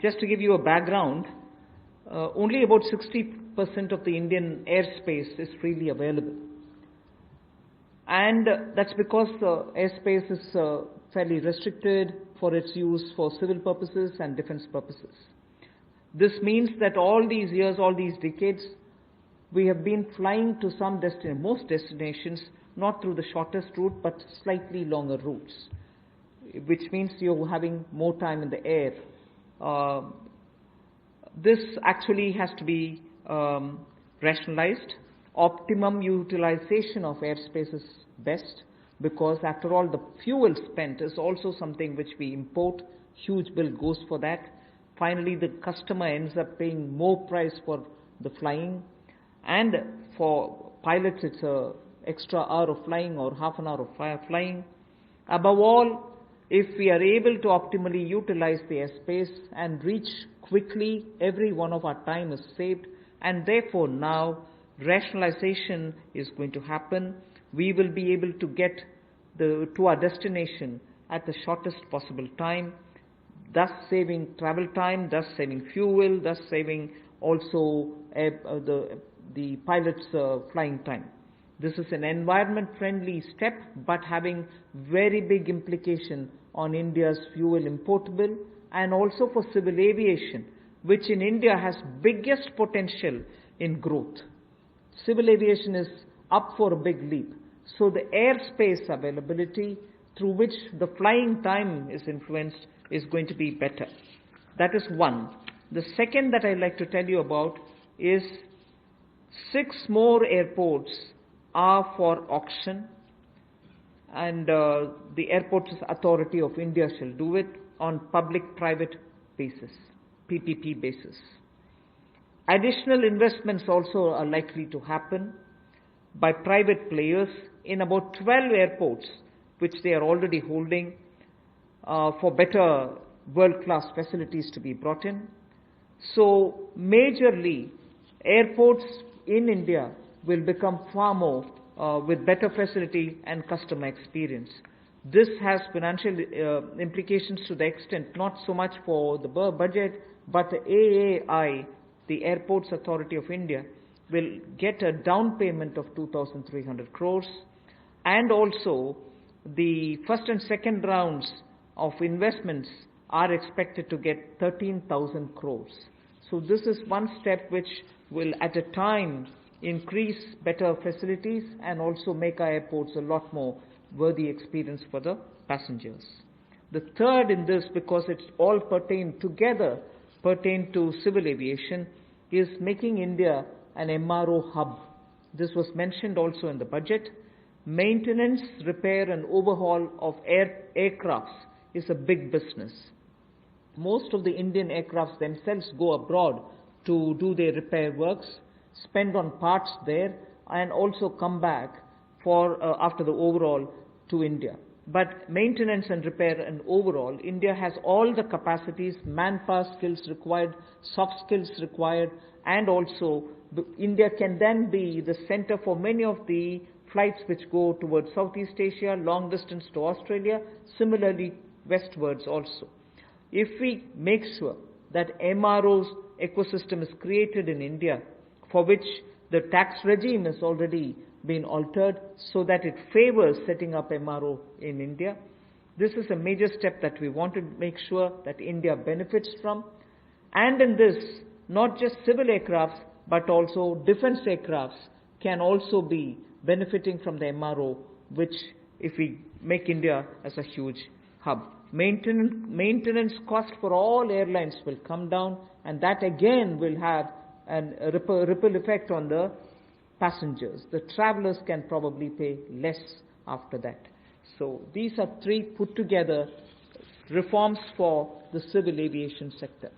Just to give you a background, only about 60% of the Indian airspace is freely available. And that's because airspace is fairly restricted for its use for civil purposes and defense purposes. This means that all these years, all these decades, we have been flying to most destinations, not through the shortest route, but slightly longer routes, which means you're having more time in the air. This actually has to be rationalized. Optimum utilization of airspace is best, because after all, the fuel spent is also something which we import. Huge bill goes for that. Finally, the customer ends up paying more price for the flying, and for pilots it's a extra hour of flying or half an hour of flying. Above all, if we are able to optimally utilize the airspace and reach quickly, every one of our time is saved, and therefore now rationalization is going to happen. We will be able to get to our destination at the shortest possible time, thus saving travel time, thus saving fuel, thus saving also the pilot's flying time. This is an environment-friendly step, but having very big implication on India's fuel importable and also for civil aviation, which in India has biggest potential in growth. Civil aviation is up for a big leap. So the airspace availability through which the flying time is influenced is going to be better. That is one. The second that I'd like to tell you about is 6 more airports are for auction, and the Airports Authority of India shall do it on public-private basis, PPP basis. Additional investments also are likely to happen by private players in about 12 airports, which they are already holding, for better world-class facilities to be brought in. So majorly, airports in India will become far more with better facility and customer experience. This has financial implications to the extent not so much for the budget, but the AAI, the Airports Authority of India, will get a down payment of 2,300 crores, and also the first and second rounds of investments are expected to get 13,000 crores. So this is one step which will at a time increase better facilities and also make our airports a lot more worthy experience for the passengers. The third in this, because it's all pertain to civil aviation, is making India an MRO hub. This was mentioned also in the budget. Maintenance, repair and overhaul of aircrafts is a big business. Most of the Indian aircrafts themselves go abroad to do their repair works, spend on parts there, and also come back for after the overhaul to India. But maintenance and repair and overall, India has all the capacities, manpower skills required, soft skills required, and also India can then be the center for many of the flights which go towards Southeast Asia, long distance to Australia, similarly westwards also. If we make sure that MRO's ecosystem is created in India, for which the tax regime has already been altered so that it favors setting up MRO in India, this is a major step that we want to make sure that India benefits from. And in this, not just civil aircrafts, but also defense aircrafts can also be benefiting from the MRO, which if we make India as a huge hub. Maintenance cost for all airlines will come down, and that again will have a ripple effect on the passengers. The travelers can probably pay less after that. So these are 3 put together reforms for the civil aviation sector.